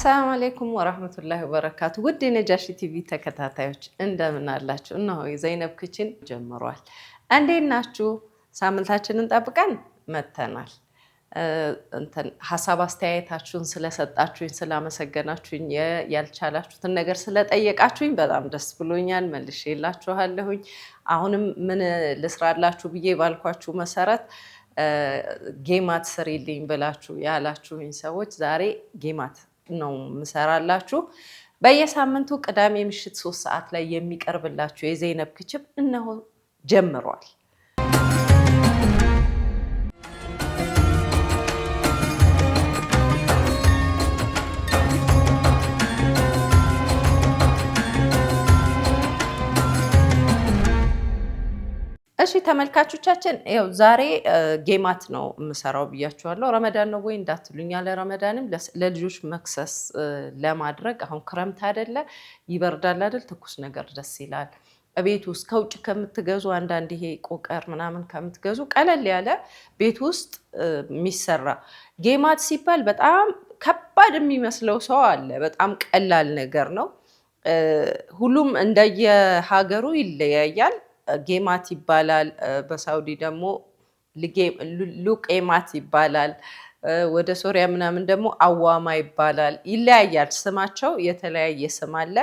አሰላሙ አለይኩም ወራህመቱላሂ ወበረካቱ። ውድ የነጃሺ ቲቪ ተከታታዮች እንደምን አላችሁ? እነሆ የዘይነብ ክችን ጀምሯል። እንዴት ናችሁ? ሳምንታችንን ጠብቀን መተናል። ሀሳብ አስተያየታችሁን ስለሰጣችሁኝ፣ ስላመሰገናችሁኝ፣ ያልቻላችሁትን ነገር ስለጠየቃችሁኝ በጣም ደስ ብሎኛል። መልሼላችኋለሁኝ። አሁንም ምን ልስራላችሁ ብዬ ባልኳችሁ መሰረት ጌማት ስሪልኝ ብላችሁ ያላችሁኝ ሰዎች ዛሬ ጌማት ነው ምሰራላችሁ። በየሳምንቱ ቅዳሜ ምሽት 3 ሰዓት ላይ የሚቀርብላችሁ የዘይነብ ክችም እነሆ ጀምሯል። እሺ ተመልካቾቻችን ይኸው ዛሬ ጌማት ነው የምሰራው ብያችኋለሁ። ረመዳን ነው ወይ እንዳትሉኝ፣ ያለ ረመዳንም ለልጆች መክሰስ ለማድረግ አሁን ክረምት አይደለ፣ ይበርዳል አይደል፣ ትኩስ ነገር ደስ ይላል። ቤት ውስጥ ከውጭ ከምትገዙ አንዳንድ ይሄ ቆቀር ምናምን ከምትገዙ ቀለል ያለ ቤት ውስጥ የሚሰራ ጌማት ሲባል በጣም ከባድ የሚመስለው ሰው አለ። በጣም ቀላል ነገር ነው። ሁሉም እንደየሀገሩ ይለያያል። ጌማት ይባላል። በሳውዲ ደግሞ ሉቄማት ይባላል። ወደ ሶሪያ ምናምን ደግሞ አዋማ ይባላል። ይለያያል። ስማቸው የተለያየ ስም አለ።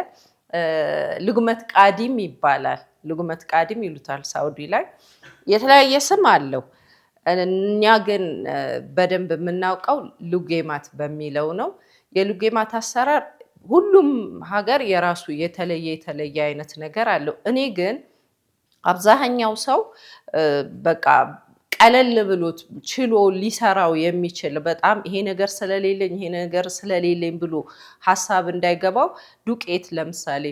ልጉመት ቃዲም ይባላል። ልጉመት ቃዲም ይሉታል ሳውዲ ላይ። የተለያየ ስም አለው። እኛ ግን በደንብ የምናውቀው ሉጌማት በሚለው ነው። የሉጌማት አሰራር ሁሉም ሀገር የራሱ የተለየ አይነት ነገር አለው። እኔ ግን አብዛኛው ሰው በቃ ቀለል ብሎት ችሎ ሊሰራው የሚችል በጣም ይሄ ነገር ስለሌለኝ ብሎ ሀሳብ እንዳይገባው ዱቄት ለምሳሌ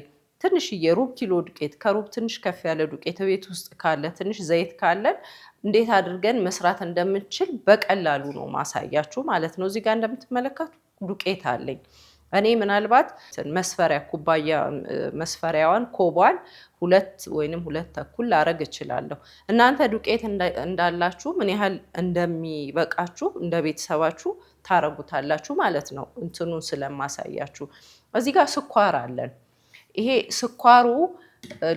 ትንሽዬ ሩብ ኪሎ ዱቄት ከሩብ ትንሽ ከፍ ያለ ዱቄት ቤት ውስጥ ካለ ትንሽ ዘይት ካለን እንዴት አድርገን መስራት እንደምንችል በቀላሉ ነው ማሳያችሁ ማለት ነው። እዚህ ጋር እንደምትመለከቱ ዱቄት አለኝ። እኔ ምናልባት መስፈሪያ ኩባያ መስፈሪያዋን ኮቧን 2 ወይንም 2 ላረግ እችላለሁ። እናንተ ዱቄት እንዳላችሁ ምን ያህል እንደሚበቃችሁ እንደ ቤተሰባችሁ ታረጉታላችሁ ማለት ነው። እንትኑን ስለማሳያችሁ እዚህ ጋር ስኳር አለን። ይሄ ስኳሩ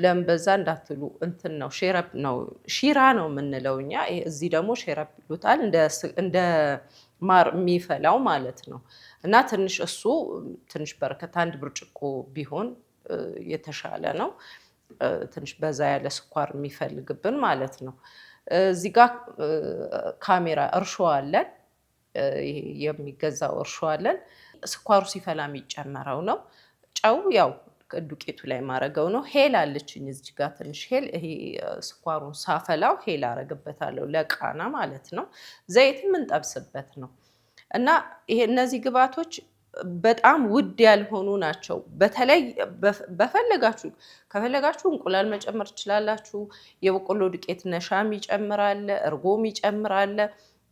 ለምበዛ እንዳትሉ እንትን ነው፣ ሼረፕ ነው፣ ሺራ ነው የምንለው እኛ። እዚህ ደግሞ ሼረፕ ይሉታል፣ እንደ ማር የሚፈላው ማለት ነው። እና እሱ ትንሽ በርከት 1 ብርጭቆ ቢሆን የተሻለ ነው። ትንሽ በዛ ያለ ስኳር የሚፈልግብን ማለት ነው። እዚህ ጋር ካሜራ እርሾ አለን፣ የሚገዛው እርሾ አለን። ስኳሩ ሲፈላ የሚጨመረው ነው። ጨው ያው ዱቄቱ ላይ ማረገው ነው። ሄል አለችኝ እዚህ ጋር ትንሽ ሄል፣ ይሄ ስኳሩን ሳፈላው ሄል አረግበታለሁ ለቃና ማለት ነው። ዘይትም እንጠብስበት ነው። እና ይሄ እነዚህ ግብአቶች በጣም ውድ ያልሆኑ ናቸው። በተለይ ከፈለጋችሁ እንቁላል መጨመር ትችላላችሁ። የበቆሎ ዱቄት ነሻም ይጨምራል፣ እርጎም ይጨምራል።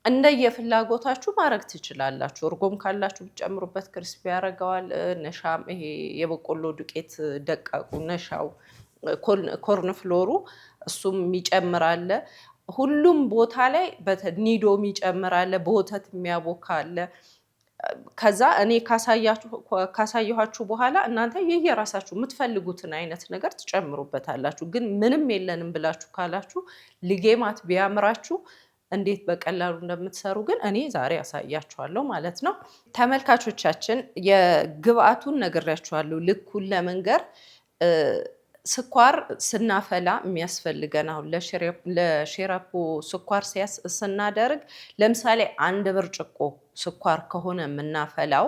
እንደየፍላጎታችሁ ማድረግ ትችላላችሁ። እርጎም ካላችሁ ብትጨምሩበት ክርስፒ ያደርገዋል። ነሻም ይሄ የበቆሎ ዱቄት ደቃቁ ነሻው ኮርን ፍሎሩ እሱም ይጨምራል። ሁሉም ቦታ ላይ ኒዶም ይጨምራል። በወተት የሚያቦካ አለ። ከዛ እኔ ካሳየኋችሁ በኋላ እናንተ የየራሳችሁ የምትፈልጉትን አይነት ነገር ትጨምሩበታላችሁ። ግን ምንም የለንም ብላችሁ ካላችሁ ልጌማት ቢያምራችሁ እንዴት በቀላሉ እንደምትሰሩ ግን እኔ ዛሬ ያሳያችኋለሁ ማለት ነው። ተመልካቾቻችን የግብአቱን ነግሬያችኋለሁ። ልኩን ለመንገር ስኳር ስናፈላ የሚያስፈልገን አሁን ለሼራፖ ስኳር ስናደርግ ለምሳሌ 1 ብርጭቆ ስኳር ከሆነ የምናፈላው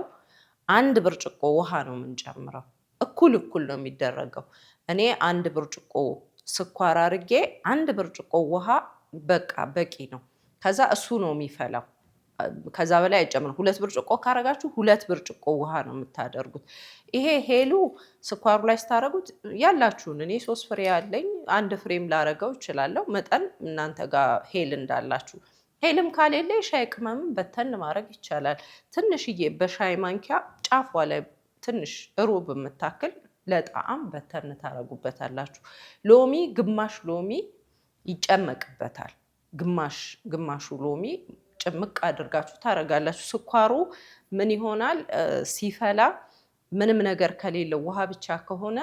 1 ብርጭቆ ውሃ ነው የምንጨምረው። እኩል ነው የሚደረገው። እኔ 1 ብርጭቆ ስኳር አድርጌ 1 ብርጭቆ ውሃ በቂ ነው። ከዛ እሱ ነው የሚፈላው። ከዛ በላይ አይጨምርም። 2 ብርጭቆ ካረጋችሁ 2 ብርጭቆ ውሃ ነው የምታደርጉት። ይሄ ሄሉ ስኳሩ ላይ ስታረጉት ያላችሁን፣ እኔ 3 ፍሬ ያለኝ 1 ፍሬም ላረገው እችላለሁ። መጠን እናንተ ጋር ሄል እንዳላችሁ። ሄልም ካሌለ ሻይ ቅመምም በተን ማድረግ ይቻላል። ትንሽዬ በሻይ ማንኪያ ጫፏ ላይ ትንሽ ሩብ የምታክል ለጣዕም በተን ታረጉበታላችሁ። ሎሚ ግማሽ ሎሚ ይጨመቅበታል። ግማሹ ሎሚ ጭምቅ አድርጋችሁ ታረጋላችሁ። ስኳሩ ምን ይሆናል ሲፈላ ምንም ነገር ከሌለው ውሃ ብቻ ከሆነ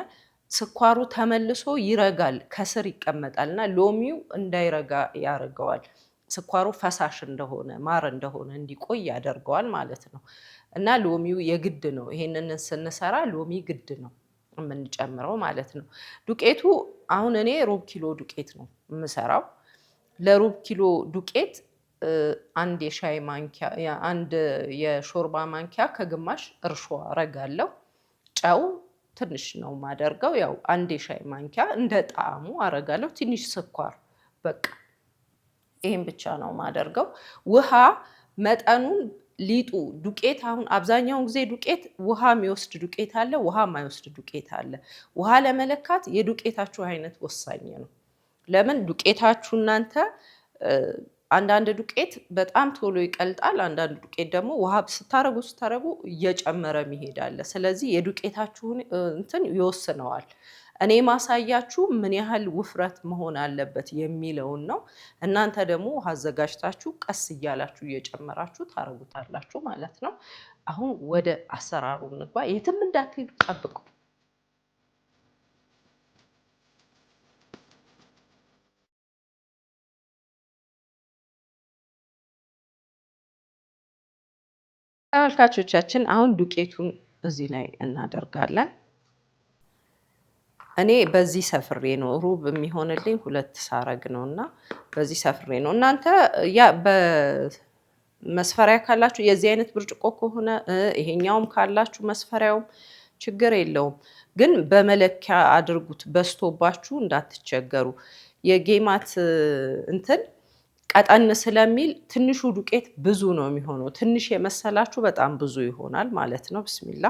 ስኳሩ ተመልሶ ይረጋል፣ ከስር ይቀመጣል እና ሎሚው እንዳይረጋ ያደርገዋል። ስኳሩ ፈሳሽ እንደሆነ ማር እንደሆነ እንዲቆይ ያደርገዋል ማለት ነው። እና ሎሚው የግድ ነው። ይሄንን ስንሰራ ሎሚ ግድ ነው የምንጨምረው ማለት ነው። ዱቄቱ አሁን እኔ ሩብ ኪሎ ዱቄት ነው የምሰራው። ለሩብ ኪሎ ዱቄት አንድ የሻይ ማንኪያ አንድ የሾርባ ማንኪያ ከግማሽ እርሾ አረጋለሁ። ጨው ትንሽ ነው የማደርገው። ያው አንድ የሻይ ማንኪያ እንደ ጣዕሙ አረጋለሁ። ትንሽ ስኳር በቃ ይሄን ብቻ ነው የማደርገው። ውሃ መጠኑን ሊጡ ዱቄት አሁን አብዛኛውን ጊዜ ዱቄት ውሃ የሚወስድ ዱቄት አለ፣ ውሃ የማይወስድ ዱቄት አለ። ውሃ ለመለካት የዱቄታችሁ አይነት ወሳኝ ነው። ለምን ዱቄታችሁ እናንተ አንዳንድ ዱቄት በጣም ቶሎ ይቀልጣል፣ አንዳንድ ዱቄት ደግሞ ውሃ ስታረጉ እየጨመረ መሄድ አለ። ስለዚህ የዱቄታችሁን እንትን ይወስነዋል። እኔ ማሳያችሁ ምን ያህል ውፍረት መሆን አለበት የሚለውን ነው። እናንተ ደግሞ ውሃ አዘጋጅታችሁ ቀስ እያላችሁ እየጨመራችሁ ታረጉታላችሁ ማለት ነው። አሁን ወደ አሰራሩ እንግባ። የትም እንዳትሄዱ ጠብቁ። ተመልካቾቻችን አሁን ዱቄቱን እዚህ ላይ እናደርጋለን። እኔ በዚህ ሰፍሬ ነው ሩብ የሚሆንልኝ 2 ሳረግ ነው እና በዚህ ሰፍሬ ነው። እናንተ ያ በመስፈሪያ ካላችሁ የዚህ አይነት ብርጭቆ ከሆነ ይሄኛውም ካላችሁ መስፈሪያውም ችግር የለውም፣ ግን በመለኪያ አድርጉት። በስቶባችሁ እንዳትቸገሩ። የጌማት እንትን ቀጠን ስለሚል ትንሹ ዱቄት ብዙ ነው የሚሆነው። ትንሽ የመሰላችሁ በጣም ብዙ ይሆናል ማለት ነው። ብስሚላ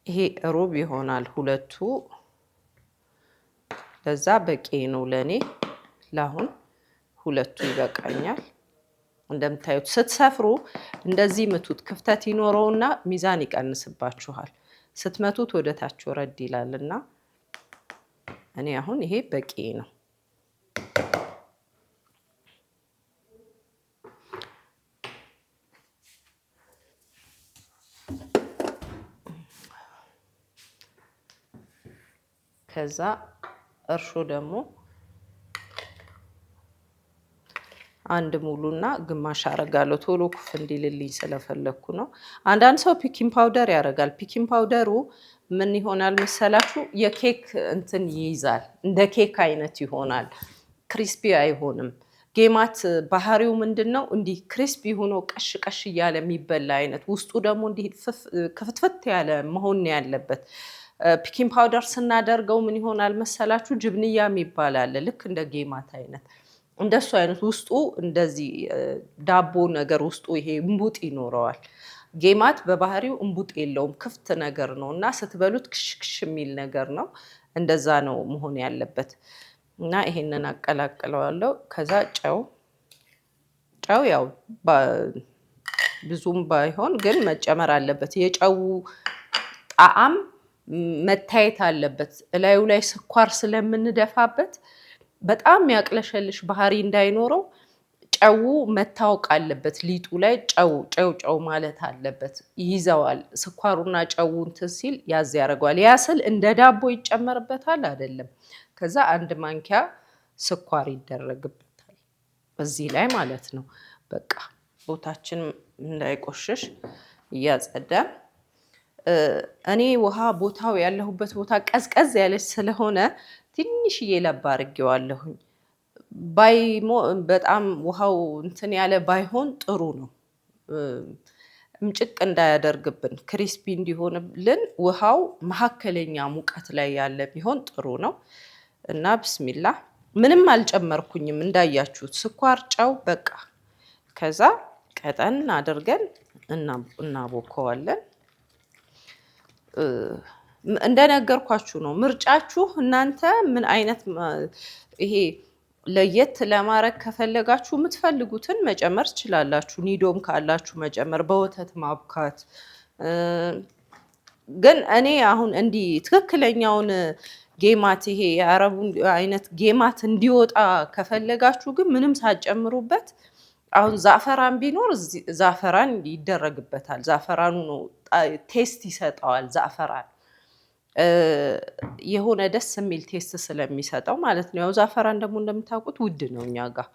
ይሄ ሩብ ይሆናል 2ቱ። ለዛ በቂ ነው ለኔ። ለአሁን 2ቱ ይበቃኛል። እንደምታዩት ስትሰፍሩ እንደዚህ ምቱት። ክፍተት ይኖረውና ሚዛን ይቀንስባችኋል። ስትመቱት ወደ ታች ወረድ ይላልና እኔ አሁን ይሄ በቂ ነው። ከዛ እርሾ ደግሞ አንድ ሙሉና ግማሽ አረጋለሁ። ቶሎ ኩፍ እንዲልልኝ ስለፈለኩ ነው። አንዳንድ ሰው ፒኪንግ ፓውደር ያደርጋል። ፒኪንግ ፓውደሩ ምን ይሆናል መሰላችሁ? የኬክ እንትን ይይዛል። እንደ ኬክ አይነት ይሆናል። ክሪስፒ አይሆንም። ጌማት ባህሪው ምንድነው? እንዲህ ክሪስፒ ሆኖ ቀሽ ቀሽ እያለ የሚበላ አይነት፣ ውስጡ ደግሞ እንዲህ ክፍትፍት ያለ መሆን ያለበት። ፒኪንግ ፓውደር ስናደርገው ምን ይሆናል መሰላችሁ? ጅብንያ የሚባል አለ። ልክ እንደ ጌማት አይነት እንደሱ አይነት ውስጡ እንደዚህ ዳቦ ነገር ውስጡ ይሄ እምቡጥ ይኖረዋል። ጌማት በባህሪው እምቡጥ የለውም፣ ክፍት ነገር ነው እና ስትበሉት ክሽክሽ የሚል ነገር ነው። እንደዛ ነው መሆን ያለበት እና ይሄንን አቀላቅለዋለሁ። ከዛ ጨው ያው ብዙም ባይሆን ግን መጨመር አለበት። የጨው ጣዕም መታየት አለበት። እላዩ ላይ ስኳር ስለምንደፋበት በጣም ያቅለሸልሽ ባህሪ እንዳይኖረው ጨው መታወቅ አለበት። ሊጡ ላይ ጨው ማለት አለበት። ይይዘዋል። ስኳሩና ጨው እንትን ሲል ያዝ ያደርገዋል። ያ ስል እንደ ዳቦ ይጨመርበታል አይደለም። ከዛ 1 ማንኪያ ስኳር ይደረግበታል እዚህ ላይ ማለት ነው። በቃ ቦታችን እንዳይቆሽሽ እያጸዳን እኔ ውሃ ቦታው ያለሁበት ቦታ ቀዝቀዝ ያለች ስለሆነ ትንሽዬ ለብ አድርጌዋለሁኝ። በጣም ውሃው እንትን ያለ ባይሆን ጥሩ ነው። ምጭቅ እንዳያደርግብን ክሪስፒ እንዲሆንልን ውሃው መካከለኛ ሙቀት ላይ ያለ ቢሆን ጥሩ ነው። እና ብስሚላ ምንም አልጨመርኩኝም እንዳያችሁት፣ ስኳር፣ ጨው በቃ። ከዛ ቀጠን አድርገን እናቦከዋለን። እንደነገርኳችሁ ነው። ምርጫችሁ እናንተ ምን አይነት ይሄ ለየት ለማድረግ ከፈለጋችሁ የምትፈልጉትን መጨመር ትችላላችሁ። ኒዶም ካላችሁ መጨመር፣ በወተት ማብካት። ግን እኔ አሁን እንዲህ ትክክለኛውን ጌማት ይሄ የአረቡን አይነት ጌማት እንዲወጣ ከፈለጋችሁ ግን ምንም ሳጨምሩበት አሁን ዛፈራን ቢኖር ዛፈራን ይደረግበታል። ዛፈራኑ ነው ቴስት ይሰጠዋል። ዛፈራን የሆነ ደስ የሚል ቴስት ስለሚሰጠው ማለት ነው። ያው ዛፈራን ደግሞ እንደምታውቁት ውድ ነው እኛ ጋር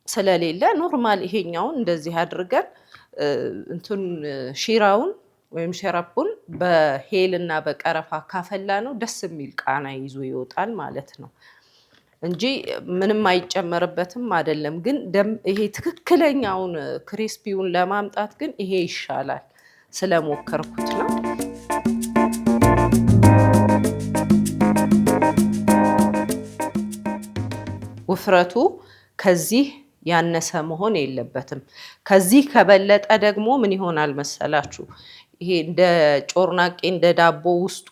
ስለሌለ ኖርማል ይሄኛውን እንደዚህ አድርገን እንትን ሺራውን ወይም ሸረፑን በሄል እና በቀረፋ ካፈላ ነው ደስ የሚል ቃና ይዞ ይወጣል ማለት ነው እንጂ ምንም አይጨመርበትም አይደለም። ግን ይሄ ትክክለኛውን ክሪስፒውን ለማምጣት ግን ይሄ ይሻላል ስለሞከርኩት ነው። ውፍረቱ ከዚህ ያነሰ መሆን የለበትም። ከዚህ ከበለጠ ደግሞ ምን ይሆናል መሰላችሁ? ይሄ እንደ ጮርናቄ እንደ ዳቦ ውስጡ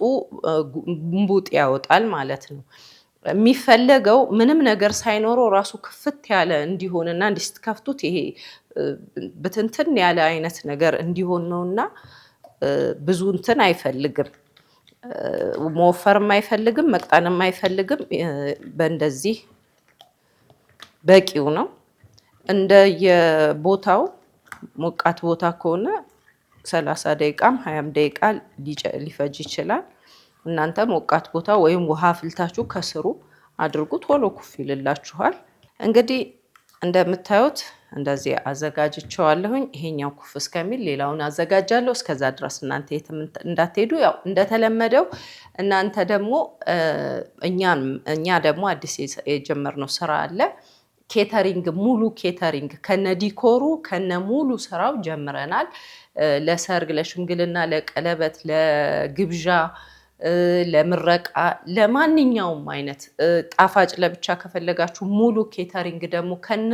ጉንቡጥ ያወጣል ማለት ነው። የሚፈለገው ምንም ነገር ሳይኖረው ራሱ ክፍት ያለ እንዲሆንና እንዲስትከፍቱት ይሄ ብትንትን ያለ አይነት ነገር እንዲሆን ነውና ብዙ እንትን አይፈልግም። መወፈርም አይፈልግም፣ መቅጠንም አይፈልግም። በእንደዚህ በቂው ነው። እንደ የቦታው ሞቃት ቦታ ከሆነ 30 ደቂቃም 20 ደቂቃ ሊፈጅ ይችላል። እናንተ ሞቃት ቦታ ወይም ውሃ ፍልታችሁ ከስሩ አድርጉ፣ ቶሎ ኩፍ ይልላችኋል። እንግዲህ እንደምታዩት እንደዚህ አዘጋጅቼዋለሁኝ። ይሄኛው ኩፍ እስከሚል ሌላውን አዘጋጃለሁ። እስከዛ ድረስ እናንተ የትም እንዳትሄዱ። ያው እንደተለመደው እናንተ ደግሞ እኛ ደግሞ አዲስ የጀመርነው ስራ አለ። ኬተሪንግ ሙሉ ኬተሪንግ ከነ ዲኮሩ ከነ ሙሉ ስራው ጀምረናል። ለሰርግ፣ ለሽምግልና፣ ለቀለበት፣ ለግብዣ፣ ለምረቃ፣ ለማንኛውም አይነት ጣፋጭ ለብቻ ከፈለጋችሁ ሙሉ ኬተሪንግ ደግሞ ከነ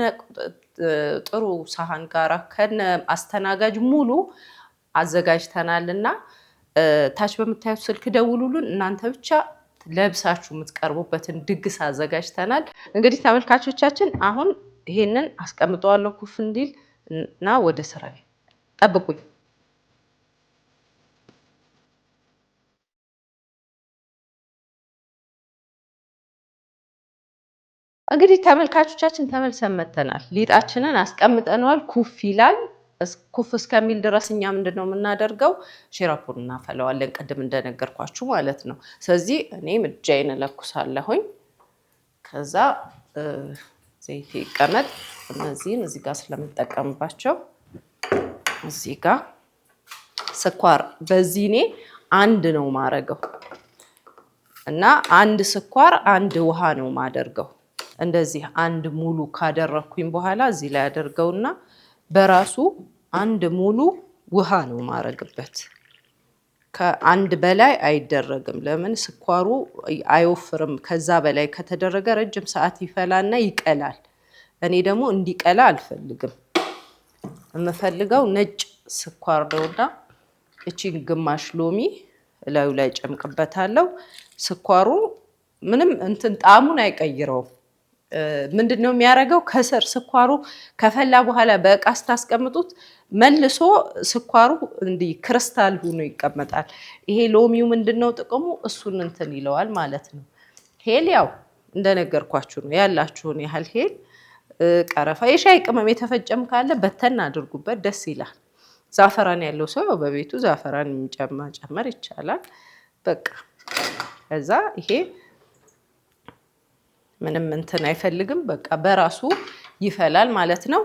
ጥሩ ሳህን ጋራ ከነ አስተናጋጅ ሙሉ አዘጋጅተናልና ታች በምታዩት ስልክ ደውሉልን። እናንተ ብቻ ለብሳችሁ የምትቀርቡበትን ድግስ አዘጋጅተናል። እንግዲህ ተመልካቾቻችን አሁን ይሄንን አስቀምጠዋለሁ ኩፍ እንዲል እና ወደ ስራዬ ጠብቁኝ። እንግዲህ ተመልካቾቻችን ተመልሰን መተናል። ሊጣችንን አስቀምጠነዋል። ኩፍ ይላል። ኩፍ እስከሚል ድረስ እኛ ምንድነው የምናደርገው? ሲራፑን እናፈለዋለን፣ ቅድም እንደነገርኳችሁ ማለት ነው። ስለዚህ እኔ ምድጃዬን እለኩሳለሁኝ። ከዛ ዘይት ይቀመጥ። እነዚህን እዚህ ጋር ስለምጠቀምባቸው እዚህ ጋር ስኳር በዚህ እኔ አንድ ነው ማረገው እና አንድ ስኳር አንድ ውሃ ነው ማደርገው። እንደዚህ አንድ ሙሉ ካደረኩኝ በኋላ እዚህ ላይ አደርገውና በራሱ አንድ ሙሉ ውሃ ነው ማረግበት። ከአንድ በላይ አይደረግም። ለምን? ስኳሩ አይወፍርም። ከዛ በላይ ከተደረገ ረጅም ሰዓት ይፈላና ይቀላል። እኔ ደግሞ እንዲቀላ አልፈልግም። የምፈልገው ነጭ ስኳር ነውና እቺን ግማሽ ሎሚ እላዩ ላይ ጨምቅበታለሁ። ስኳሩ ምንም እንትን ጣዕሙን አይቀይረውም። ምንድነው የሚያደርገው? ከስር ስኳሩ ከፈላ በኋላ በእቃ ስታስቀምጡት መልሶ ስኳሩ እንዲህ ክሪስታል ሆኖ ይቀመጣል። ይሄ ሎሚው ምንድነው ጥቅሙ? እሱን እንትን ይለዋል ማለት ነው። ሄል ያው እንደነገርኳችሁ ነው። ያላችሁን ያህል ሄል፣ ቀረፋ፣ የሻይ ቅመም የተፈጨም ካለ በተን አድርጉበት፣ ደስ ይላል። ዛፈራን ያለው ሰው በቤቱ ዛፈራን ጨመር ይቻላል። በቃ ከዛ ይሄ ምንም እንትን አይፈልግም። በቃ በራሱ ይፈላል ማለት ነው።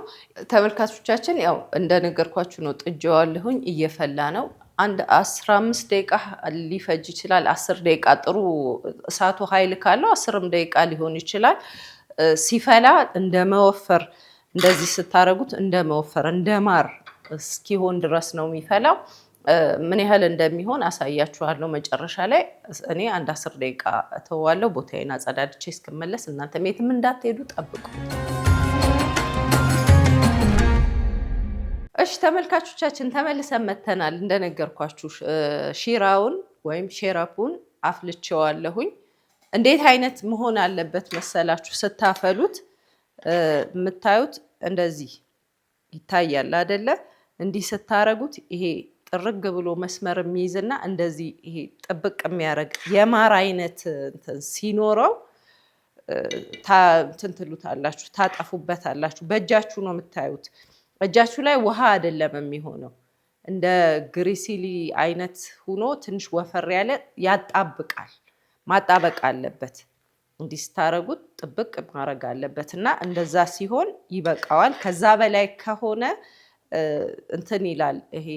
ተመልካቾቻችን ያው እንደነገርኳችሁ ነው። ጥጄዋለሁኝ፣ እየፈላ ነው። አንድ 15 ደቂቃ ሊፈጅ ይችላል። 10 ደቂቃ ጥሩ እሳቱ ኃይል ካለው 10 ደቂቃ ሊሆን ይችላል። ሲፈላ እንደ መወፈር እንደዚህ ስታረጉት እንደ መወፈር እንደ ማር እስኪሆን ድረስ ነው የሚፈላው። ምን ያህል እንደሚሆን አሳያችኋለሁ መጨረሻ ላይ። እኔ አንድ 10 ደቂቃ እተዋለሁ። ቦታዬን አጸዳድቼ እስክመለስ እናንተ የትም እንዳትሄዱ ጠብቁ። እሺ ተመልካቾቻችን ተመልሰን መተናል። እንደነገርኳችሁ ሺራውን ወይም ሼራፑን አፍልቼዋለሁኝ። እንዴት አይነት መሆን አለበት መሰላችሁ? ስታፈሉት የምታዩት እንደዚህ ይታያል አይደለ? እንዲህ ስታረጉት ይሄ ጥርግ ብሎ መስመር የሚይዝና እንደዚህ ይሄ ጥብቅ የሚያደርግ የማር አይነት ሲኖረው እንትን ትሉታላችሁ፣ ታጠፉበታላችሁ። በእጃችሁ ነው የምታዩት። እጃችሁ ላይ ውሃ አይደለም የሚሆነው፣ እንደ ግሪሲሊ አይነት ሆኖ ትንሽ ወፈር ያለ ያጣብቃል። ማጣበቅ አለበት። እንዲህ ስታረጉት ጥብቅ ማድረግ አለበት እና እንደዛ ሲሆን ይበቃዋል። ከዛ በላይ ከሆነ እንትን ይላል፣ ይሄ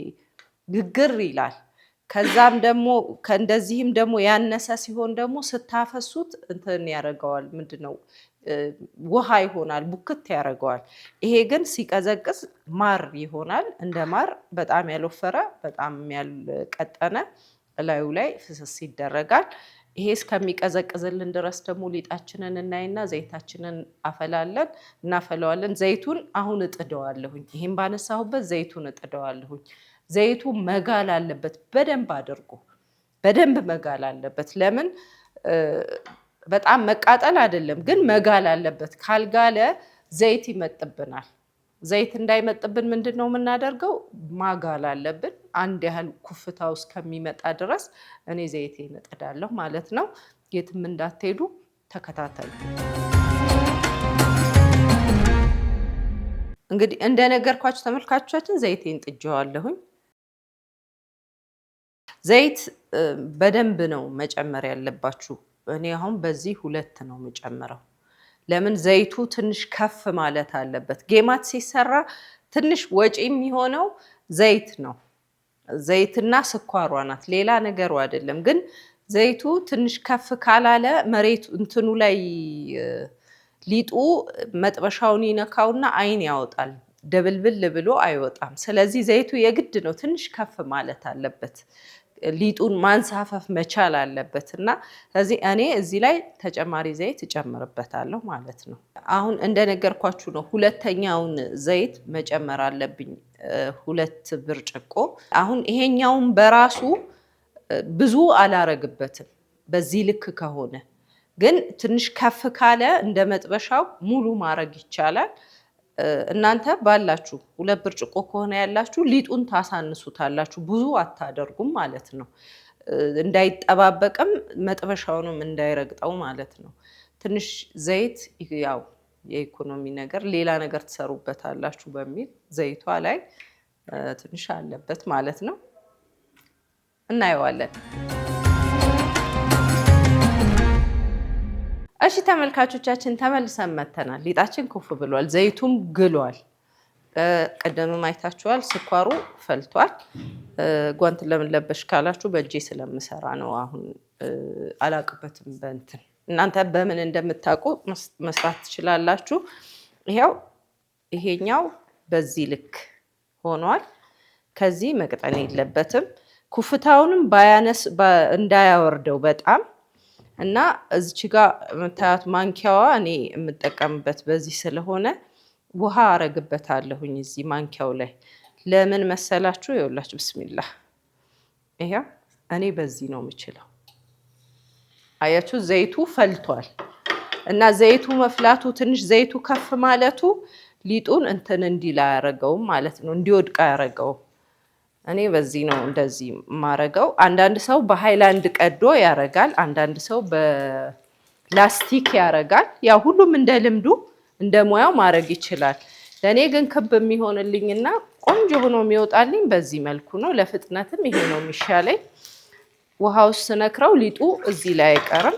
ግግር ይላል። ከዛም ደግሞ ከእንደዚህም ደግሞ ያነሰ ሲሆን ደግሞ ስታፈሱት እንትን ያደርገዋል። ምንድነው ውሃ ይሆናል፣ ቡክት ያደርገዋል። ይሄ ግን ሲቀዘቅዝ ማር ይሆናል። እንደ ማር በጣም ያልወፈረ በጣም ያልቀጠነ እላዩ ላይ ፍስስ ይደረጋል። ይሄ እስከሚቀዘቅዝልን ድረስ ደግሞ ሊጣችንን እናይና ዘይታችንን እናፈለዋለን። ዘይቱን አሁን እጥደዋለሁኝ። ይሄን ባነሳሁበት ዘይቱን እጥደዋለሁኝ። ዘይቱ መጋል አለበት፣ በደንብ መጋል አለበት። ለምን በጣም መቃጠል አይደለም ግን መጋል አለበት። ካልጋለ ዘይት ይመጥብናል። ዘይት እንዳይመጥብን ምንድን ነው የምናደርገው? ማጋል አለብን። አንድ ያህል ኩፍታው እስከሚመጣ ድረስ እኔ ዘይቴን እጥዳለሁ ማለት ነው። የትም እንዳትሄዱ ተከታተሉ። እንግዲህ እንደነገርኳችሁ ተመልካቾቻችን ዘይቴን ጥጄዋለሁኝ። ዘይት በደንብ ነው መጨመር ያለባችሁ። እኔ አሁን በዚህ 2 ነው የምጨምረው። ለምን ዘይቱ ትንሽ ከፍ ማለት አለበት። ጌማት ሲሰራ ትንሽ ወጪ የሚሆነው ዘይት ነው። ዘይትና ስኳሯ ናት፣ ሌላ ነገሩ አይደለም። ግን ዘይቱ ትንሽ ከፍ ካላለ መሬቱ እንትኑ ላይ ሊጡ መጥበሻውን ይነካውና አይን ያወጣል፣ ደብልብል ብሎ አይወጣም። ስለዚህ ዘይቱ የግድ ነው ትንሽ ከፍ ማለት አለበት። ሊጡን ማንሳፈፍ መቻል አለበት እና ስለዚህ እኔ እዚህ ላይ ተጨማሪ ዘይት እጨምርበታለሁ ማለት ነው። አሁን እንደነገርኳችሁ ነው 2ኛውን ዘይት መጨመር አለብኝ፣ 2 ብርጭቆ። አሁን ይሄኛውን በራሱ ብዙ አላረግበትም። በዚህ ልክ ከሆነ ግን ትንሽ ከፍ ካለ እንደ መጥበሻው ሙሉ ማድረግ ይቻላል። እናንተ ባላችሁ 2 ብርጭቆ ከሆነ ያላችሁ ሊጡን ታሳንሱታላችሁ፣ ብዙ አታደርጉም ማለት ነው። እንዳይጠባበቅም መጥበሻውንም እንዳይረግጠው ማለት ነው። ትንሽ ዘይት ያው የኢኮኖሚ ነገር ሌላ ነገር ትሰሩበታላችሁ በሚል ዘይቷ ላይ ትንሽ አለበት ማለት ነው። እናየዋለን። እሺ ተመልካቾቻችን ተመልሰን መተናል። ሊጣችን ኩፍ ብሏል፣ ዘይቱም ግሏል። ቀደምም አይታችኋል፣ ስኳሩ ፈልቷል። ጓንት ለምን ለበሽ ካላችሁ በእጄ ስለምሰራ ነው። አሁን አላቅበትም በእንትን። እናንተ በምን እንደምታውቁ መስራት ትችላላችሁ። ይሄኛው በዚህ ልክ ሆኗል። ከዚህ መቅጠን የለበትም። ኩፍታውንም እንዳያወርደው በጣም እና እዚች ጋር የምታዩት ማንኪያዋ እኔ የምጠቀምበት በዚህ ስለሆነ ውሃ አረግበታለሁኝ እዚህ ማንኪያው ላይ። ለምን መሰላችሁ? ይኸውላችሁ ብስሚላህ፣ ይሄው እኔ በዚህ ነው የምችለው። አያችሁ ዘይቱ ፈልቷል እና ዘይቱ መፍላቱ ትንሽ ዘይቱ ከፍ ማለቱ ሊጡን እንትን እንዲል አያረገውም ማለት ነው፣ እንዲወድቅ አያረገውም። እኔ በዚህ ነው እንደዚህ ማረገው። አንዳንድ ሰው በሃይላንድ ቀዶ ያረጋል፣ አንዳንድ ሰው በላስቲክ ያረጋል። ያው ሁሉም እንደ ልምዱ እንደ ሙያው ማረግ ይችላል። ለእኔ ግን ክብ የሚሆንልኝና ቆንጆ ሆኖ የሚወጣልኝ በዚህ መልኩ ነው። ለፍጥነትም ይሄ ነው የሚሻለኝ። ውሃ ውስጥ ስነክረው ሊጡ እዚህ ላይ አይቀርም።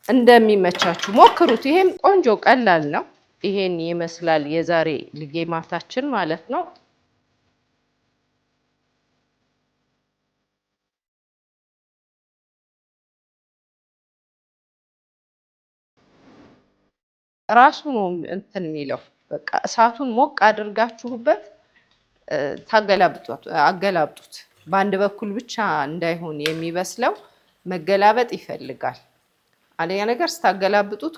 እንደሚመቻችሁ ሞክሩት። ይሄም ቆንጆ ቀላል ነው። ይሄን ይመስላል የዛሬ ልጌማታችን ማለት ነው። ራሱ ነው እንትን የሚለው። በቃ እሳቱን ሞቅ አድርጋችሁበት አገላብጡት። በአንድ በኩል ብቻ እንዳይሆን የሚበስለው መገላበጥ ይፈልጋል። አንደኛ ነገር ስታገላብጡት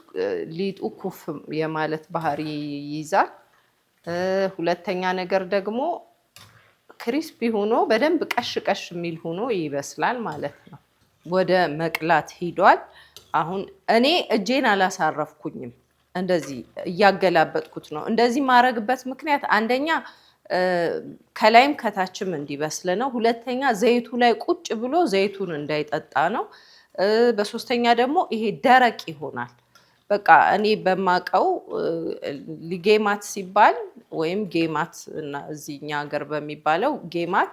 ሊጡ ኩፍ የማለት ባህሪ ይይዛል። ሁለተኛ ነገር ደግሞ ክሪስፒ ሆኖ በደንብ ቀሽ ቀሽ የሚል ሆኖ ይበስላል ማለት ነው። ወደ መቅላት ሂዷል። አሁን እኔ እጄን አላሳረፍኩኝም፣ እንደዚህ እያገላበጥኩት ነው። እንደዚህ ማረግበት ምክንያት አንደኛ ከላይም ከታችም እንዲበስል ነው። ሁለተኛ ዘይቱ ላይ ቁጭ ብሎ ዘይቱን እንዳይጠጣ ነው። በሶስተኛ ደግሞ ይሄ ደረቅ ይሆናል። በቃ እኔ በማቀው ጌማት ሲባል ወይም ጌማት እና እዚህኛ ሀገር በሚባለው ጌማት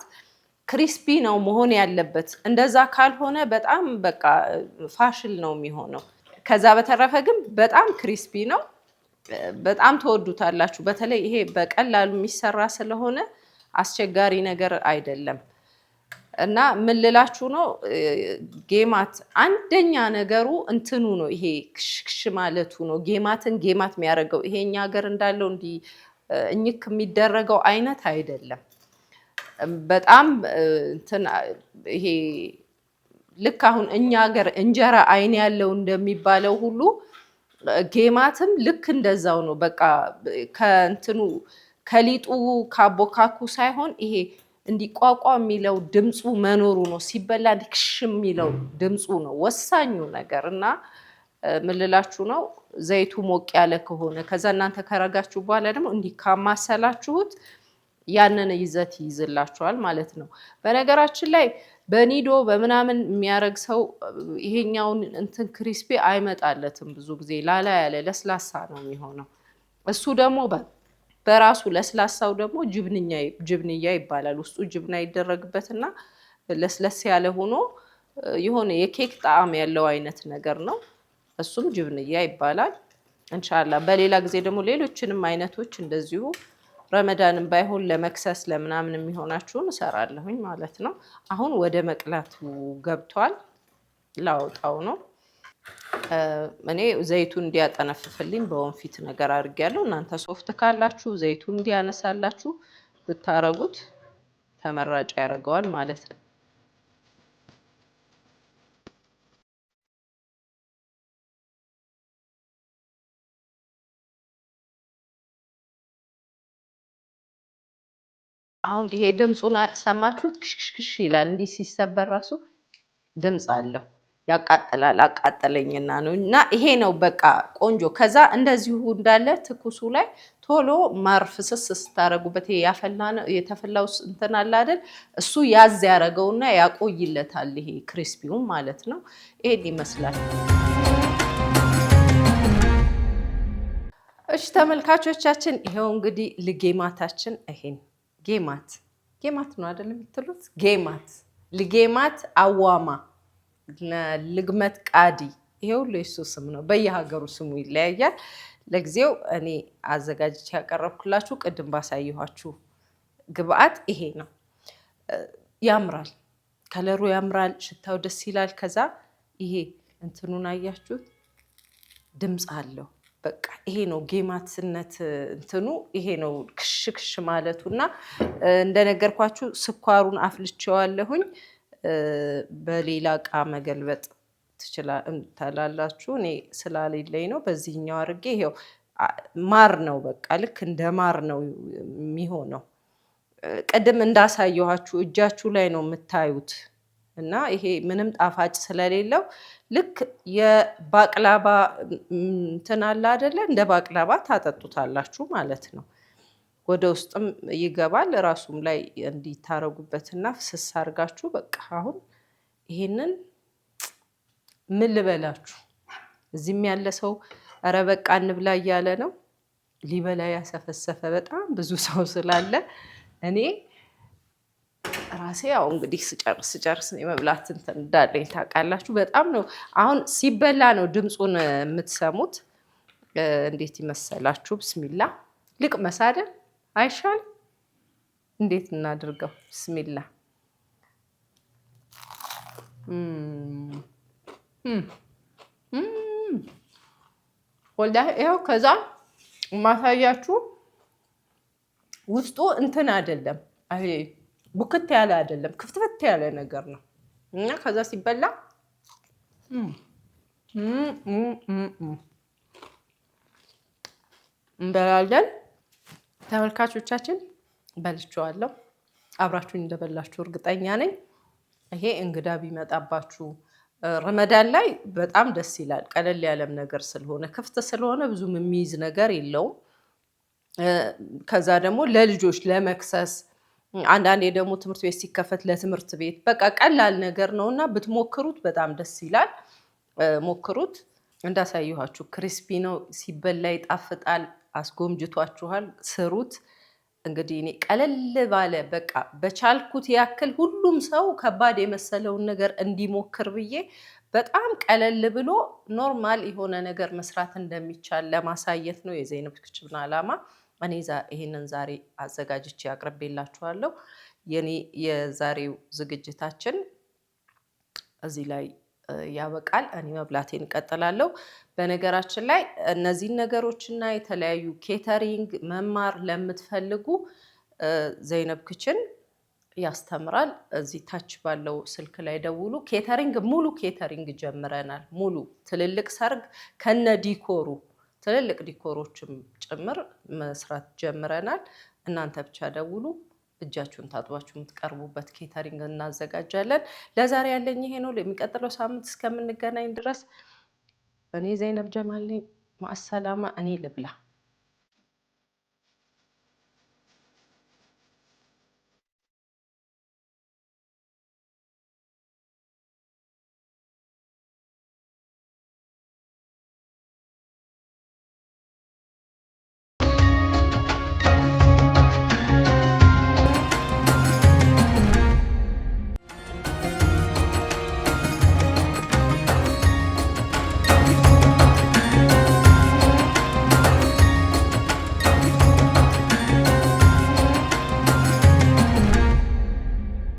ክሪስፒ ነው መሆን ያለበት። እንደዛ ካልሆነ በጣም በቃ ፋሽል ነው የሚሆነው። ከዛ በተረፈ ግን በጣም ክሪስፒ ነው። በጣም ተወዱታላችሁ። በተለይ ይሄ በቀላሉ የሚሰራ ስለሆነ አስቸጋሪ ነገር አይደለም። እና ምን ልላችሁ ነው፣ ጌማት አንደኛ ነገሩ እንትኑ ነው፣ ይሄ ክሽክሽ ማለቱ ነው። ጌማትን ጌማት የሚያደርገው ይሄ እኛ ሀገር እንዳለው እንዲህ እኝክ የሚደረገው አይነት አይደለም። በጣም እንትን ይሄ ልክ አሁን እኛ ሀገር እንጀራ አይን ያለው እንደሚባለው ሁሉ ጌማትም ልክ እንደዛው ነው። በቃ ከእንትኑ ከሊጡ ካቦካኩ ሳይሆን ይሄ እንዲቋቋ የሚለው ድምፁ መኖሩ ነው። ሲበላ ክሽ የሚለው ድምፁ ነው ወሳኙ ነገር። እና ምልላችሁ ነው ዘይቱ ሞቅ ያለ ከሆነ ከዛ እናንተ ከረጋችሁ በኋላ ደግሞ እንዲህ ካማሰላችሁት ያንን ይዘት ይይዝላችኋል ማለት ነው። በነገራችን ላይ በኒዶ በምናምን የሚያረግ ሰው ይሄኛውን እንትን ክሪስፒ አይመጣለትም። ብዙ ጊዜ ላላ ያለ ለስላሳ ነው የሚሆነው። እሱ ደግሞ በራሱ ለስላሳው ደግሞ ጅብንያ ይባላል። ውስጡ ጅብና ይደረግበትና ለስለስ ያለ ሆኖ የሆነ የኬክ ጣዕም ያለው አይነት ነገር ነው። እሱም ጅብንያ ይባላል። እንሻላ በሌላ ጊዜ ደግሞ ሌሎችንም አይነቶች እንደዚሁ ረመዳንም ባይሆን ለመክሰስ ለምናምን የሚሆናችሁን እሰራለሁኝ ማለት ነው። አሁን ወደ መቅላቱ ገብቷል። ላወጣው ነው። እኔ ዘይቱን እንዲያጠነፍፍልኝ በወንፊት ነገር አድርጌያለሁ። እናንተ ሶፍት ካላችሁ ዘይቱን እንዲያነሳላችሁ ብታረጉት ተመራጭ ያደርገዋል ማለት ነው። አሁን ይሄ ድምፁን ሰማችሁት? ክሽክሽ ይላል። እንዲህ ሲሰበር ራሱ ድምፅ አለው። ያቃጥላል። አቃጠለኝና ነው። እና ይሄ ነው በቃ ቆንጆ። ከዛ እንደዚሁ እንዳለ ትኩሱ ላይ ቶሎ ማር ፍስስ ስታረጉበት ይሄ የተፈላው እንትን አለ አይደል? እሱ ያዝ ያረገውና ያቆይለታል። ይሄ ክሪስፒውን ማለት ነው። ይሄን ይመስላል። እሺ ተመልካቾቻችን፣ ይሄው እንግዲህ ልጌማታችን ይሄን ጌማት ነው አይደል የምትሉት? ልጌማት አዋማ ልግመት ቃዲ፣ ይሄ ሁሉ የሱ ስም ነው። በየሀገሩ ስሙ ይለያያል። ለጊዜው እኔ አዘጋጅቼ ያቀረብኩላችሁ ቅድም ባሳየኋችሁ ግብአት ይሄ ነው። ያምራል፣ ከለሩ ያምራል፣ ሽታው ደስ ይላል። ከዛ ይሄ እንትኑን አያችሁት? ድምፅ አለው። በቃ ይሄ ነው ጌማትነት እንትኑ ይሄ ነው ክሽክሽ ማለቱ። እና እንደነገርኳችሁ ስኳሩን አፍልቼዋለሁኝ። በሌላ እቃ መገልበጥ ትችላላችሁ። እኔ ስላሌለኝ ነው በዚህኛው አድርጌ። ይሄው ማር ነው፣ በቃ ልክ እንደ ማር ነው የሚሆነው። ቅድም እንዳሳየኋችሁ እጃችሁ ላይ ነው የምታዩት። እና ይሄ ምንም ጣፋጭ ስለሌለው ልክ የባቅላባ እንትን አለ አይደለ? እንደ ባቅላባ ታጠጡታላችሁ ማለት ነው። ወደ ውስጥም ይገባል። ራሱም ላይ እንዲታረጉበትና ፍስስ አድርጋችሁ በቃ አሁን ይሄንን ምን ልበላችሁ፣ እዚህም ያለ ሰው ኧረ በቃ እንብላ እያለ ነው። ሊበላ ያሰፈሰፈ በጣም ብዙ ሰው ስላለ እኔ ራሴ ያው እንግዲህ ስጨርስ የመብላት እንትን እንዳለኝ ታውቃላችሁ። በጣም ነው አሁን ሲበላ ነው ድምፁን የምትሰሙት። እንዴት ይመሰላችሁ? ብስሚላ ልቅመስ አይደል? አይሻል? እንዴት እናድርገው? ብስሚላ ወላሂ ይኸው። ከዛ ማሳያችሁ ውስጡ እንትን አይደለም፣ ቡክት ያለ አይደለም፣ ክፍትፍት ያለ ነገር ነው። እና ከዛ ሲበላ እንበላለን። ተመልካቾቻችን በልቼዋለሁ። አብራችሁኝ እንደበላችሁ እርግጠኛ ነኝ። ይሄ እንግዳ ቢመጣባችሁ ረመዳን ላይ በጣም ደስ ይላል። ቀለል ያለም ነገር ስለሆነ ክፍት ስለሆነ ብዙም የሚይዝ ነገር የለውም። ከዛ ደግሞ ለልጆች ለመክሰስ አንዳንዴ ደግሞ ትምህርት ቤት ሲከፈት ለትምህርት ቤት በቃ ቀላል ነገር ነው እና ብትሞክሩት በጣም ደስ ይላል። ሞክሩት። እንዳሳየኋችሁ ክሪስፒ ነው፣ ሲበላ ይጣፍጣል። አስጎምጅቷችኋል፣ ስሩት። እንግዲህ እኔ ቀለል ባለ በቃ በቻልኩት ያክል ሁሉም ሰው ከባድ የመሰለውን ነገር እንዲሞክር ብዬ በጣም ቀለል ብሎ ኖርማል የሆነ ነገር መስራት እንደሚቻል ለማሳየት ነው የዘይነብ ክችብን ዓላማ። እኔ ይሄንን ዛሬ አዘጋጅቼ አቅርቤላችኋለሁ። የኔ የዛሬው ዝግጅታችን እዚህ ላይ ያበቃል። እኔ መብላቴን እቀጥላለሁ። በነገራችን ላይ እነዚህን ነገሮችና የተለያዩ ኬተሪንግ መማር ለምትፈልጉ ዘይነብ ክችን ያስተምራል። እዚህ ታች ባለው ስልክ ላይ ደውሉ። ኬተሪንግ ሙሉ ኬተሪንግ ጀምረናል። ሙሉ ትልልቅ ሰርግ ከነ ዲኮሩ ትልልቅ ዲኮሮችም ጭምር መስራት ጀምረናል። እናንተ ብቻ ደውሉ። እጃችሁን ታጥባችሁ የምትቀርቡበት ኬተሪንግ እናዘጋጃለን። ለዛሬ ያለኝ ይሄ ነው። ለሚቀጥለው ሳምንት እስከምንገናኝ ድረስ እኔ ዘይነብ ጀማል ነኝ። ማሰላማ። እኔ ልብላ።